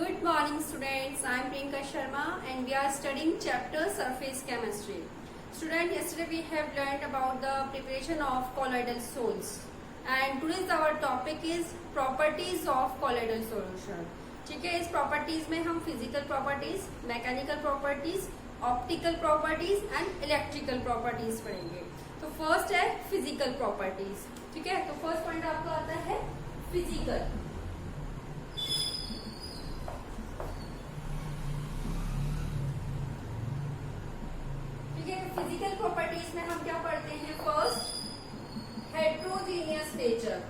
Good morning students, I am Priyanka Sharma and we are studying chapter surface chemistry. Student, yesterday we have learned about the preparation of colloidal sols and today's our topic is properties of colloidal solution. ठीक है, इस properties में हम physical properties, mechanical properties, optical properties and electrical properties पढ़ेंगे. तो first है physical properties. ठीक है, तो फर्स्ट पॉइंट आपका आता है फिजिकल. फिजिकल प्रॉपर्टीज में हम क्या पढ़ते हैं? First, heterogeneous nature.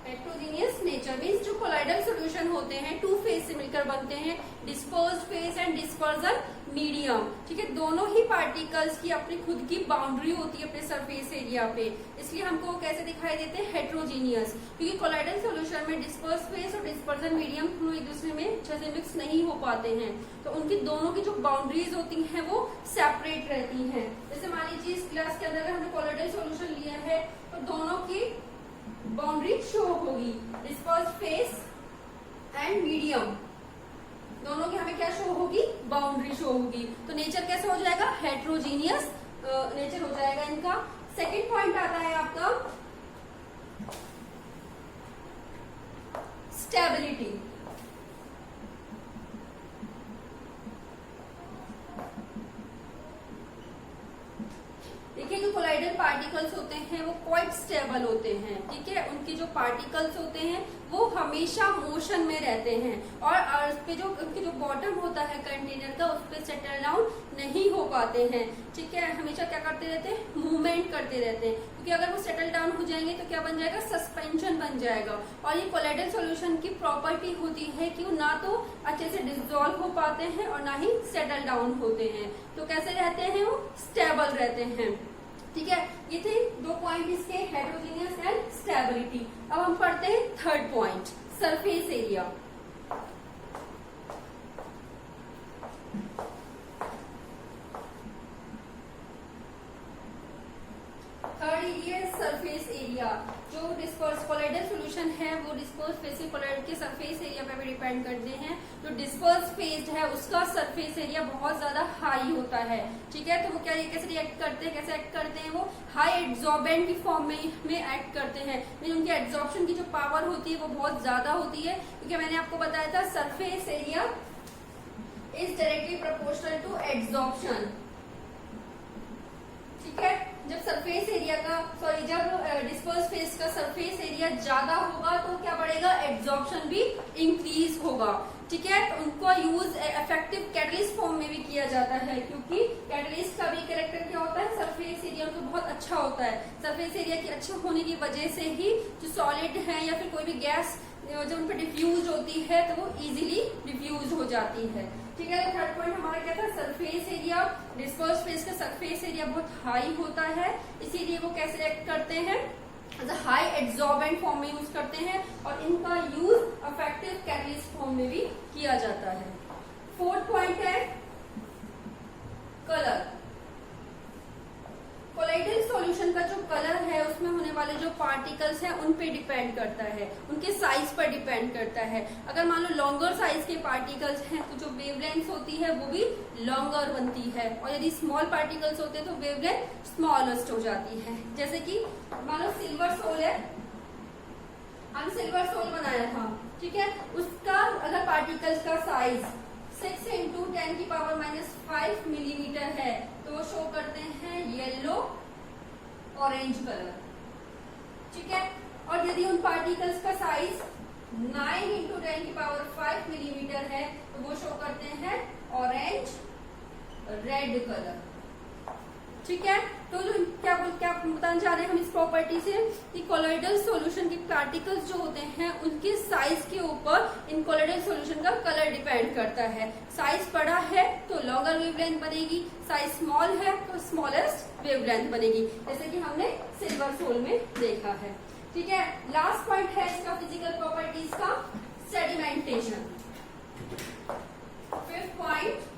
Heterogeneous nature means जो कोलाइडल सॉल्यूशन होते हैं टू फेज से मिलकर बनते हैं, dispersed phase and dispersion medium. ठीक है, दोनों ही पार्टिकल्स की अपनी खुद की बाउंड्री होती है अपने सरफेस एरिया पे, इसलिए हमको कैसे दिखाई देते हैं? हेट्रोजीनियस. क्योंकि कोलाइडल सॉल्यूशन में डिस्पर्स्ड फेज और डिस्पर्जन मीडियम दोनों एक दूसरे में अच्छे से मिक्स नहीं हो पाते हैं, तो उनकी दोनों की जो बाउंड्रीज होती हैं वो सेपरेट रहती हैं. जैसे मान लीजिए इस क्लास के अंदर हमने कोलाइडल सॉल्यूशन लिया है तो दोनों की बाउंड्री शो होगी, डिस्पर्स्ड फेस एंड मीडियम, दोनों की हमें क्या शो होगी? बाउंड्री शो होगी. तो नेचर कैसे हो जाएगा? हेट्रोजीनियस नेचर हो जाएगा इनका. सेकेंड पॉइंट आता है आपका स्टेबिलिटी. देखिए, जो कोलाइडल पार्टिकल्स होते हैं वो क्वाइट स्टेबल होते हैं. ठीक है, उनके जो पार्टिकल्स होते हैं वो हमेशा मोशन में रहते हैं और उस पे जो उनके जो बॉटम होता है कंटेनर का उस पे सेटल डाउन नहीं हो पाते हैं. ठीक है, हमेशा क्या करते रहते हैं? मूवमेंट करते रहते हैं, क्योंकि अगर वो सेटल डाउन हो जाएंगे तो क्या बन जाएगा? सस्पेंशन बन जाएगा. और ये कोलाइडल सॉल्यूशन की प्रॉपर्टी होती है कि वो ना तो अच्छे से डिसॉल्व हो पाते हैं और ना ही सेटल डाउन होते हैं. तो कैसे रहते हैं? वो स्टेबल रहते हैं. ठीक है, ये थे दो पॉइंट इसके, हेट्रोजीनियस एंड स्टेबिलिटी. अब हम पढ़ते हैं third point, surface area. Third area surface area. जो डिस्पर्स कोलाइडल सॉल्यूशन है वो डिस्पर्स फेज से कोलाइड के सरफेस एरिया पे भी डिपेंड करते हैं. जो डिस्पर्स फेज है उसका सरफेस एरिया बहुत ज्यादा हाई होता है. ठीक है, तो वो क्या कैसे रिएक्ट करते हैं? कैसे एक्ट करते हैं? वो हाई एड्सॉर्बेंट की फॉर्म में एक्ट करते हैं. उनकी एड्सॉर्प्शन की जो पावर होती है वो बहुत ज्यादा होती है, क्योंकि मैंने आपको बताया था surface area is directly proportional to adsorption. ठीक है, जब सरफेस एरिया का जब डिस्पर्स फेज का सरफेस एरिया ज्यादा होगा तो क्या बढ़ेगा? एड्सॉर्प्शन भी इंक्रीज होगा. ठीक है, तो उनको यूज इफेक्टिव कैटलिस्ट फॉर्म में भी किया जाता है, क्योंकि कैटलिस्ट का भी कैरेक्टर क्या होता है? सरफेस एरिया उनको बहुत अच्छा होता है. सरफेस एरिया के अच्छे होने की वजह से ही जो सॉलिड है या फिर कोई भी गैस जब उन पर डिफ्यूज होती है तो वो इजीली डिफ्यूज हो जाती है. ठीक है, थर्ड पॉइंट हमारा क्या था? Surface area. डिस्पर्स फेज का सरफेस एरिया बहुत हाई होता है, इसीलिए वो कैसे रिएक्ट करते हैं? हाई एड्सॉर्बेंट फॉर्म में यूज करते हैं और इनका यूज इफेक्टिव कैटलिस्ट फॉर्म में भी किया जाता है. फोर्थ पॉइंट है कलर. कोलाइडल सॉल्यूशन का जो कलर है उसमें होने वाले जो पार्टिकल्स हैं उन पे डिपेंड करता है, उनके साइज पर डिपेंड करता है. अगर मान लो लॉन्गर साइज के पार्टिकल्स हैं तो जो वेवलेंथ होती है वो भी लॉन्गर बनती है, और यदि स्मॉल पार्टिकल्स होते हैं तो वेवलेंथ स्मॉलेस्ट हो जाती है. जैसे कि मान लो सिल्वर सोल है, हमने सिल्वर सोल बनाया था. ठीक है, उसका अगर पार्टिकल्स का साइज 6 इंटू 10 की पावर -5 मिलीमीटर है तो वो शो करते हैं येलो ऑरेंज कलर. ठीक है, और यदि उन पार्टिकल्स का साइज 9 इंटू 10 की पावर 5 मिलीमीटर है तो वो शो करते हैं ऑरेंज रेड कलर. ठीक है, तो जो क्या बताना चाह रहे हैं हम इस प्रॉपर्टी से कि कोलाइडल सॉल्यूशन के पार्टिकल्स जो होते हैं उनके साइज के ऊपर इन कोलाइडल सॉल्यूशन का कलर डिपेंड करता है. साइज बड़ा है तो लॉन्गर वेवलेंथ बनेगी, साइज स्मॉल है तो स्मॉलेस्ट वेवलेंथ बनेगी, जैसे कि हमने सिल्वर सोल में देखा है. ठीक है, लास्ट पॉइंट है इसका फिजिकल प्रॉपर्टीज का सेडिमेंटेशन. Fifth point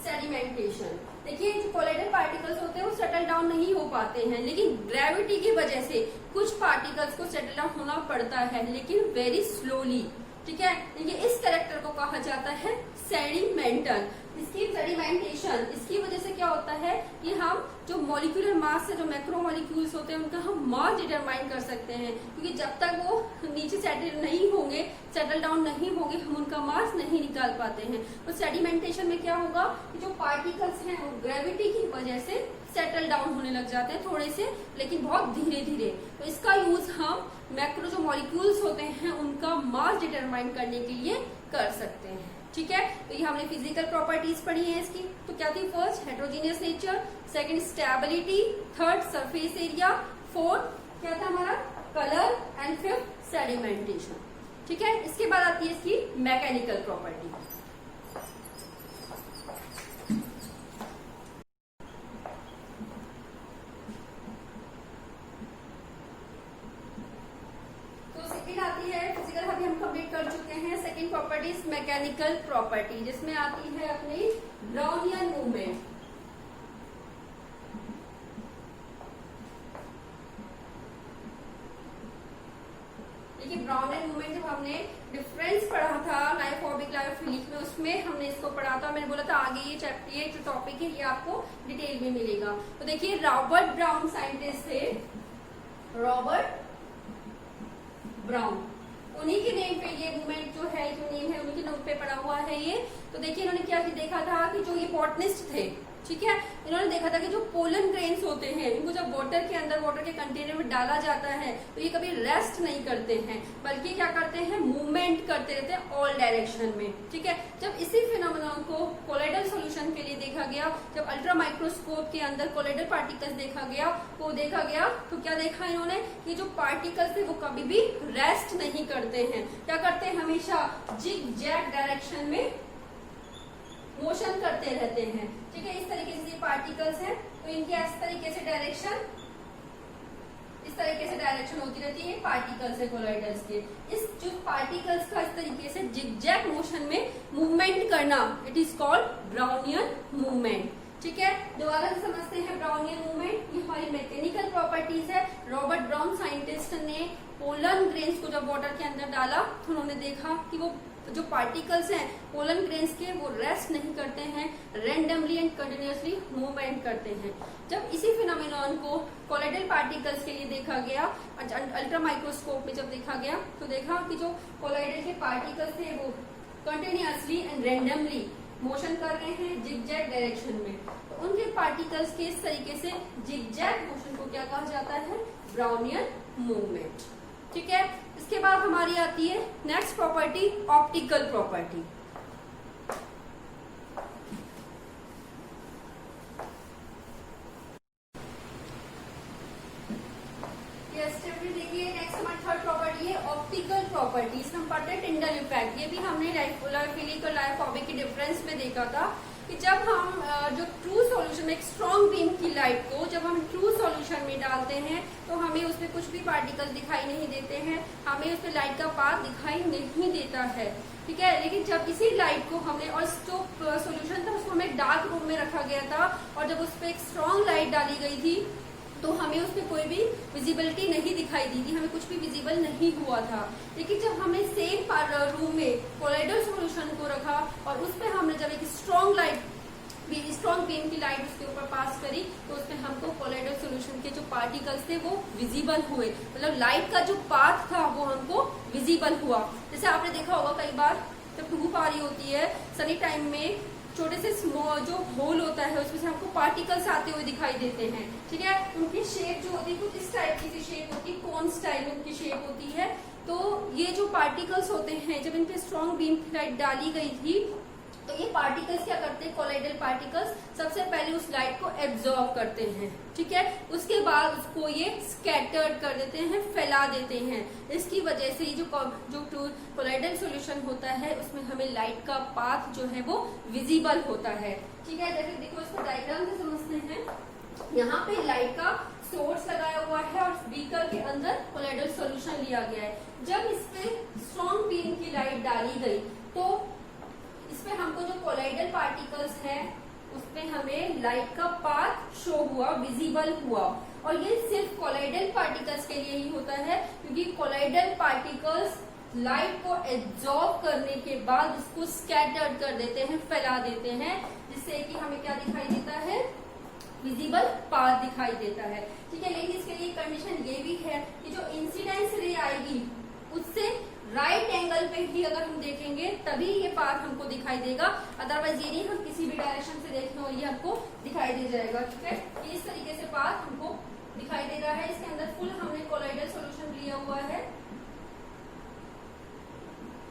sedimentation. देखिए जो कोलाइडल पार्टिकल्स होते हैं वो सेटल डाउन नहीं हो पाते हैं, लेकिन ग्रेविटी की वजह से कुछ पार्टिकल्स को सेटल डाउन होना पड़ता है, लेकिन वेरी स्लोली। ठीक है, देखिए इस कैरेक्टर को कहा जाता है सेडिमेंटल। इसकी सेडिमेंटेशन, इसकी वजह से क्या होता है कि हम जो मॉलिक्यूलर मास से जो मैक्रो मॉलिक्यूल्स होते हैं उनका हम मास डिटरमाइन कर सकते हैं, क्योंकि जब तक वो नीचे सेटल नहीं होंगे, सेटल डाउन नहीं होंगे, हम उनका मास नहीं निकाल पाते हैं। तो सेडिमेंटेशन में क्या होगा कि जो पार्टिकल्स हैं वो ग्रेविटी की वजह से सेटल डाउन होने लग जाते हैं थोड़े से, लेकिन बहुत धीरे धीरे। तो इसका यूज हम मैक्रो जो मॉलिक्यूल्स होते हैं उनका मास डिटरमाइन करने के लिए कर सकते हैं। ठीक है, तो ये हमने फिजिकल प्रॉपर्टीज पढ़ी है इसकी। तो क्या थी? First heterogeneous nature, second stability, third surface area, fourth क्या था हमारा? Colour, and fifth sedimentation. ठीक है, इसके बाद आती है इसकी मैकेनिकल प्रॉपर्टी। आती है फिजिकल, अभी हम कंप्लीट कर चुके हैं। Second property is mechanical property, जिसमें आती है अपनी ब्राउनियन मूवमेंट। देखिए ब्राउनियन मूवमेंट जब हमने डिफरेंस पढ़ा था लाइफोबिक लाइफोफिलिक में, उसमें हमने इसको पढ़ा था। मैंने बोला था आगे ये चैप्टर, ये जो टॉपिक है ये आपको डिटेल में मिलेगा। तो देखिए रॉबर्ट ब्राउन साइंटिस्ट थे, रॉबर्ट ब्राउन, उन्हीं के नेम पे ये मूवमेंट जो है, जो नेम है उन्हीं के नेम पे पड़ा हुआ है ये। तो देखिए इन्होंने क्या देखा था कि जो ये बॉटनिस्ट थे, ठीक है, इन्होंने देखा था कि जो पोलन ग्रेन्स होते हैं इनको जब वाटर के अंदर, वाटर के कंटेनर में डाला जाता है तो ये कभी रेस्ट नहीं करते हैं, बल्कि क्या करते हैं? मूवमेंट करते रहते हैं ऑल डायरेक्शन में। ठीक है, जब इसी फिनोमेनन को कोलाइडल सॉल्यूशन के लिए देखा गया, जब अल्ट्रा माइक्रोस्कोप के अंदर कोलाइडल पार्टिकल्स देखा गया तो क्या देखा इन्होंने कि जो पार्टिकल्स थे वो कभी भी रेस्ट नहीं करते हैं। क्या करते हैं? हमेशा जिग जैग डायरेक्शन में मोशन करते रहते हैं। ठीक है, इस तरीके से पार्टिकल्स हैं तो इनकी इस तरीके से डायरेक्शन होती रहती है पार्टिकल्स है कोलाइडल्स के। इस जो पार्टिकल्स का इस तरीके से जिगजैग मोशन में मूवमेंट करना, it is called Brownian movement. ठीक है, दोबारा से समझते हैं ब्राउनियन मूवमेंट। ये हमारी मैकेनिकल प्रॉपर्टीज है। रॉबर्ट ब्राउन साइंटिस्ट ने पोलन ग्रेन्स को जब वाटर के अंदर डाला तो उन्होंने देखा कि वो जो पार्टिकल्स हैं पोलन ग्रेन्स के, वो रेस्ट नहीं करते हैं, रेंडमली एंड कंटिन्यूअसली मूवमेंट करते हैं। जब इसी फिनोमेनन को कोलाइडल पार्टिकल्स के लिए देखा गया, अल्ट्रा माइक्रोस्कोप में जब देखा गया तो देखा कि जो कोलाइडल के पार्टिकल्स थे वो कंटिन्यूअसली एंड रेंडमली मोशन कर रहे हैं जिगजैग डायरेक्शन में। तो उनके पार्टिकल्स के इस तरीके से जिगजैग मोशन को क्या कहा जाता है? Brownian movement. ठीक है, इसके बाद हमारी आती है नेक्स्ट प्रॉपर्टी, ऑप्टिकल प्रॉपर्टी। देखिए नेक्स्ट हमारी थर्ड प्रॉपर्टी है ऑप्टिकल प्रॉपर्टी। इसमें हम पढ़ते हैं टिंडल इफेक्ट। ये भी हमने लाइफोफिलिक और लाइफोबिक के डिफरेंस में देखा था कि जब हम जो ट्रू सॉल्यूशन में एक स्ट्रॉन्ग बीम की लाइट को जब हम ट्रू सॉल्यूशन में डालते हैं तो हमें उसमें कुछ भी पार्टिकल दिखाई नहीं देते हैं, हमें उसमें लाइट का पाथ दिखाई नहीं देता है। ठीक है, लेकिन जब इसी लाइट को हमने, और जो सॉल्यूशन था उसको हमें डार्क रूम में रखा गया था, और जब उस पर एक स्ट्रॉन्ग लाइट डाली गई थी तो हमें उसमें कोई भी विजिबिलिटी नहीं दिखाई दी थी, हमें कुछ भी विजिबल नहीं हुआ था। लेकिन जब हमने सेम रूम में कोलाइडल सॉल्यूशन को रखा और उस पर हमने जब एक स्ट्रॉन्ग बीम की लाइट उसके ऊपर पास करी तो उसमें हमको कोलाइडल सॉल्यूशन के जो पार्टिकल्स थे वो विजिबल हुए, मतलब लाइट का जो पाथ था वो हमको विजिबल हुआ। जैसे आपने देखा होगा कई बार जब धूप आ रही होती है सनी टाइम में, छोटे से जो होल होता है उसमें से हमको पार्टिकल्स आते हुए दिखाई देते हैं। ठीक है, उनकी शेप जो होती है कुछ इस टाइप की शेप होती है, कोन स्टाइल में उनकी शेप होती है। तो ये जो पार्टिकल्स होते हैं जब इन पे स्ट्रॉन्ग बीम की लाइट डाली गई थी तो ये पार्टिकल्स क्या करते हैं? कोलाइडल पार्टिकल्स सबसे पहले उस लाइट को एब्जॉर्ब करते हैं। ठीक है, उसके बाद उसको ये स्कैटर्ड कर देते हैं, फैला देते हैं। इसकी वजह से जो कोलाइडल सॉल्यूशन होता है उसमें हमें लाइट का पाथ जो है वो विजिबल होता है। ठीक है, जैसे देखो इसको डायग्राम से समझते हैं। यहाँ पे लाइट का सोर्स लगाया हुआ है और बीकर के अंदर कोलाइडल सॉल्यूशन लिया गया है। जब इस पे स्ट्रॉन्ग बीम की लाइट डाली गई तो इसमें हमको जो कोलाइडल पार्टिकल्स हैं हमें लाइट का पाथ शो हुआ, विजिबल हुआ। और ये सिर्फ कोलाइडल पार्टिकल्स के लिए ही होता है, क्योंकि कोलाइडल पार्टिकल्स लाइट को एब्जॉर्ब करने के बाद उसको स्कैटर्ड कर देते हैं, फैला देते हैं, जिससे कि हमें क्या दिखाई देता है, विजिबल पाथ दिखाई देता है। ठीक है, लेकिन इसके लिए कंडीशन ये भी है कि जो इंसिडेंस रे आएगी उससे राइट एंगल पे ही अगर हम देखेंगे तभी ये पाथ हमको दिखाई देगा, अदरवाइज ये नहीं हम किसी भी डायरेक्शन से देखें और ये हमको दिखाई दे जाएगा। ठीक है, इस तरीके से पाथ हमको दिखाई दे रहा है। इसके अंदर फुल हमने कोलाइडल सॉल्यूशन लिया हुआ है।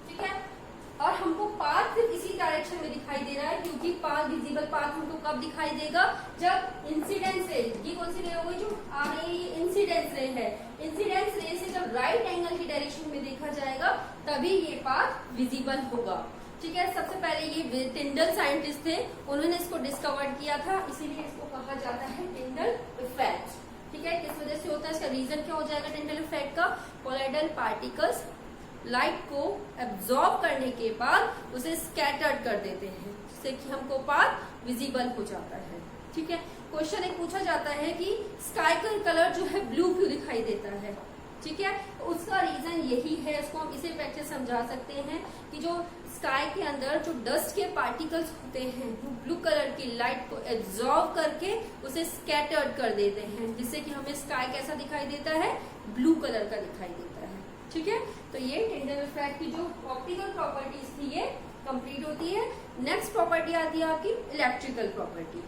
ठीक है, और हमको पाथ सिर्फ इसी डायरेक्शन में दिखाई दे रहा है, क्योंकि पाथ, विजिबल पाथ हमको कब दिखाई देगा, जब इंसिडेंस रे, ये कौन सी रे हो गई जो आ रही है, इंसिडेंस रे है, इंसिडेंस रे से जब राइट एंगल की डायरेक्शन में देखा जाएगा तभी ये पाथ विजिबल होगा। ठीक है, सबसे पहले ये टिंडल साइंटिस्ट थे, उन्होंने इसको डिस्कवर किया था, इसीलिए इसको कहा जाता है टिंडल इफेक्ट। ठीक है, किस वजह से होता है, इसका रीजन क्या हो जाएगा टिंडल इफेक्ट का, कोलाइडल पार्टिकल्स लाइट को एब्जॉर्ब करने के बाद उसे स्कैटर्ड कर देते हैं, जिससे कि हमको पाथ विजिबल हो जाता है। ठीक है, क्वेश्चन एक पूछा जाता है कि स्काई का कलर जो है ब्लू क्यों दिखाई देता है। ठीक है, उसका रीजन यही है, इसको हम इसे फैक्ट से समझा सकते हैं कि जो स्काई के अंदर जो डस्ट के पार्टिकल्स होते हैं वो ब्लू कलर की लाइट को एब्जॉर्ब करके उसे स्कैटर्ड कर देते हैं, जिससे कि हमें स्काई कैसा दिखाई देता है, ब्लू कलर का दिखाई देता है। ठीक है, तो ये टिंडल इफेक्ट की जो ऑप्टिकल प्रॉपर्टीज थी ये कंप्लीट होती है। नेक्स्ट प्रॉपर्टी आती है आपकी इलेक्ट्रिकल प्रॉपर्टी।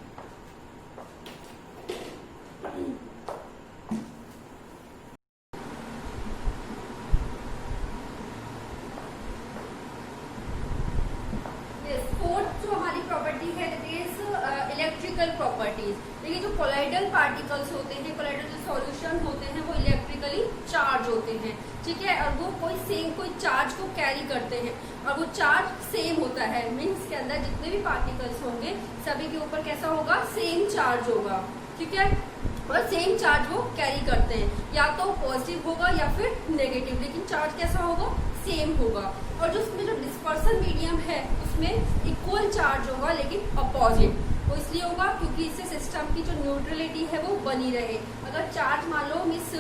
फोर्थ जो हमारी प्रॉपर्टी है इलेक्ट्रिकल प्रॉपर्टीज। देखिए, जो कोलाइडल पार्टिकल्स होते हैं, कोलाइडल जो सॉल्यूशन होते हैं वो इलेक्ट्रिकली चार्ज होते हैं। ठीक है, और वो कोई चार्ज को कैरी करते हैं और वो चार्ज सेम होता है, मीन्स के अंदर जितने भी पार्टिकल्स होंगे सभी के ऊपर कैसा होगा, सेम चार्ज होगा। ठीक है, और सेम चार्ज वो कैरी करते हैं, या तो पॉजिटिव होगा या फिर नेगेटिव, लेकिन चार्ज कैसा होगा, सेम होगा। और जो उसमें जो डिस्पर्सन मीडियम है उसमें इक्वल चार्ज होगा लेकिन अपोजिट। वो इसलिए होगा क्योंकि इससे सिस्टम की जो न्यूट्रलिटी है वो बनी रहे। अगर चार्ज मान लो मिस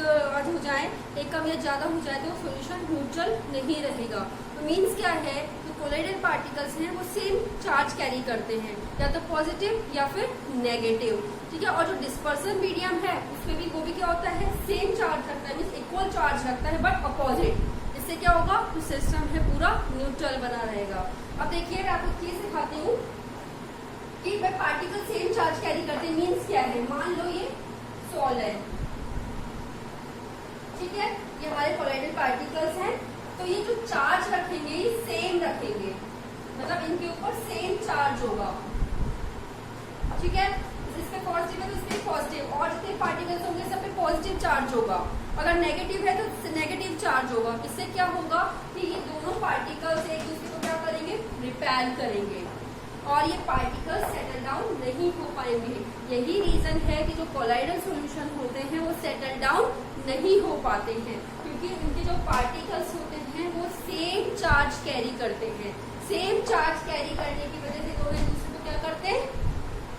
हो जाए, एक कम या ज्यादा हो जाए, तो सोल्यूशन न्यूट्रल नहीं रहेगा। तो मीन्स क्या है, जो कोलाइडल पार्टिकल्स हैं वो सेम चार्ज कैरी करते हैं, या तो पॉजिटिव या फिर नेगेटिव। ठीक है, और जो डिस्पर्सन मीडियम है उसमें भी वो भी क्या होता है, सेम चार्ज रखता है, मीन्स इक्वल चार्ज रखता है बट अपोजिट। इससे क्या होगा, जो सिस्टम है पूरा न्यूट्रल बना रहेगा। अब देखिए, मैं आपको चीज सिखाती हूँ कि भाई पार्टिकल सेम चार्ज कैरी करते हैं, मीन्स क्या है, मान लो ये सॉल है। ठीक है, ये हमारे कोलाइडल पार्टिकल्स हैं, तो ये जो चार्ज रखेंगे ये सेम रखेंगे, मतलब इनके ऊपर सेम चार्ज होगा। ठीक है, इसमें पॉजिटिव है तो इसमें पॉजिटिव, और जितने पार्टिकल्स होंगे सब पे पॉजिटिव चार्ज होगा। अगर नेगेटिव है तो नेगेटिव चार्ज होगा। इससे क्या होगा कि ये दोनों पार्टिकल्स एक दूसरे को क्या करेंगे, रिपेल करेंगे, और ये पार्टिकल्स सेटल डाउन नहीं हो पाएंगे। यही रीजन है कि जो कोलाइडल सॉल्यूशन होते हैं वो सेटल डाउन नहीं हो पाते हैं, क्योंकि उनके जो पार्टिकल्स होते हैं वो सेम चार्ज कैरी करते हैं। सेम चार्ज कैरी करने की वजह से दोनों एक दूसरे को क्या करते हैं,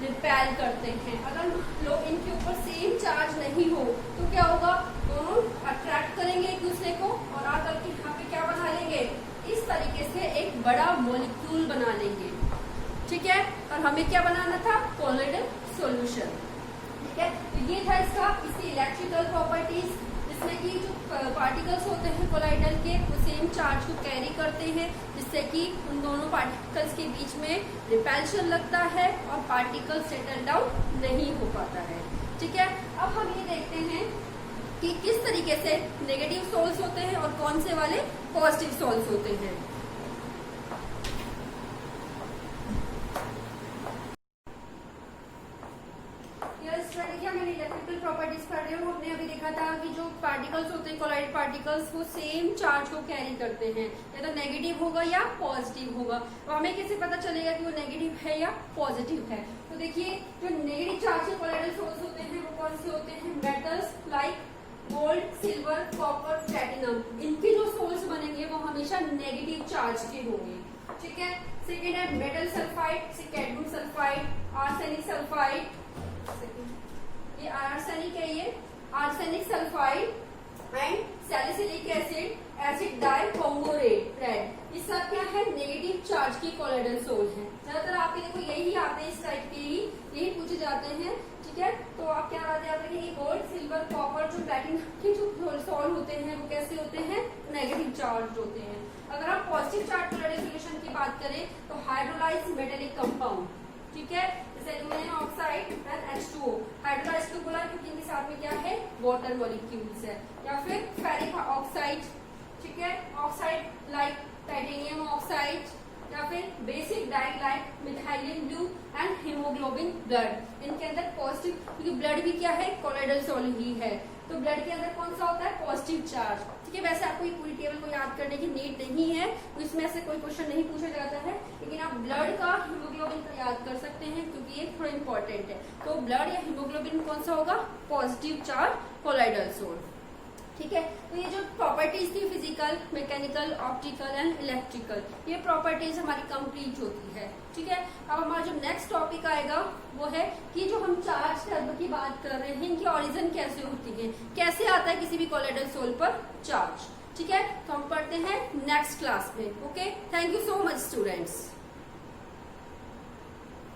रिपेल करते हैं। अगर लोग इनके ऊपर सेम चार्ज नहीं हो तो क्या होगा, दोनों अट्रैक्ट करेंगे एक दूसरे को और आकर के यहाँ पे क्या बना लेंगे, इस तरीके से एक बड़ा मॉलिक्यूल बना लेंगे। ठीक है, और हमें क्या बनाना था, कोलाइडल सॉल्यूशन। ठीक है, तो ये था इसकी इलेक्ट्रिकल प्रॉपर्टीज, जिसमें कि जो पार्टिकल्स होते हैं कोलाइडल के वो सेम चार्ज को कैरी करते हैं, जिससे कि उन दोनों पार्टिकल्स के बीच में रिपल्शन लगता है और पार्टिकल सेटल डाउन नहीं हो पाता है। ठीक है, अब हम ये देखते हैं कि किस तरीके से नेगेटिव सोल्स होते हैं और कौन से वाले पॉजिटिव सोल्स होते हैं। मैंने इलेक्ट्रिकल प्रॉपर्टीज पढ़ रही हूँ। हमने अभी देखा था कि जो पार्टिकल्स होते हैं कोलाइडल पार्टिकल्स वो सेम चार्ज को कैरी करते हैं, या तो नेगेटिव होगा या पॉजिटिव होगा। तो हमें कैसे पता चलेगा कि वो नेगेटिव है या पॉजिटिव है, तो देखिए जो नेगेटिव चार्ज के कोलाइडल सोल्स होते हैं वो कौन से होते हैं, metals like gold, silver, copper, platinum, इनके जो सोल्स बनेंगे वो हमेशा नेगेटिव चार्ज के होंगे। ठीक है, सेकेंड है metal sulphide, cadmium sulphide, arsenic sulphide, basic dye combo red, इसका क्या है, नेगेटिव चार्ज की कोलोइडल सोल है। ज्यादातर आपके देखो यही आते हैं, इस टाइप के ही यही पूछे जाते हैं, ठीक है। तो आप क्या याद रखें कि गोल्ड, सिल्वर, कॉपर जो प्लैटिनम के जो सोल होते हैं वो कैसे होते हैं, नेगेटिव चार्ज होते हैं। अगर आप पॉजिटिव चार्ज कोलोइडल सॉल्यूशन की बात करें तो हाइड्रोलाइज्ड मेटेलिक कंपाउंड, ठीक है, जैसे aluminium oxide and H2O। Hydrolysed क्यों बोला, क्योंकि इनके साथ में क्या है, वाटर मॉलिक्यूल्स है। या फिर फेरिक ऑक्साइड, ठीक है, ऑक्साइड लाइक टाइटेनियम ऑक्साइड, या फिर basic dye like methylene blue and haemoglobin blood. इनके अंदर पॉजिटिव, क्योंकि ब्लड भी क्या है, कोलोइडल सोल ही है, तो ब्लड के अंदर कौन सा होता है, पॉजिटिव चार्ज, ठीक है। वैसे आपको ये पूरी टेबल को याद करने की नीड नहीं है, तो इसमें से कोई क्वेश्चन नहीं पूछा जाता है, लेकिन आप ब्लड का, हीमोग्लोबिन का याद कर सकते हैं क्योंकि ये थोड़ा इंपॉर्टेंट है। तो ब्लड या हीमोग्लोबिन कौन सा होगा, पॉजिटिव चार्ज कोलोइडल सोल, ठीक है। तो ये जो प्रॉपर्टीज थी physical, mechanical, optical and electrical, ये प्रॉपर्टीज हमारी कंप्लीट होती है, ठीक है। अब हमारा जो नेक्स्ट टॉपिक आएगा वो है कि जो हम चार्ज टर्म की बात कर रहे हैं, इनकी ऑरिजिन कैसे होती है, कैसे आता है किसी भी कोलोइडल सोल पर चार्ज, ठीक है। तो हम पढ़ते हैं नेक्स्ट क्लास में। Okay, thank you so much students.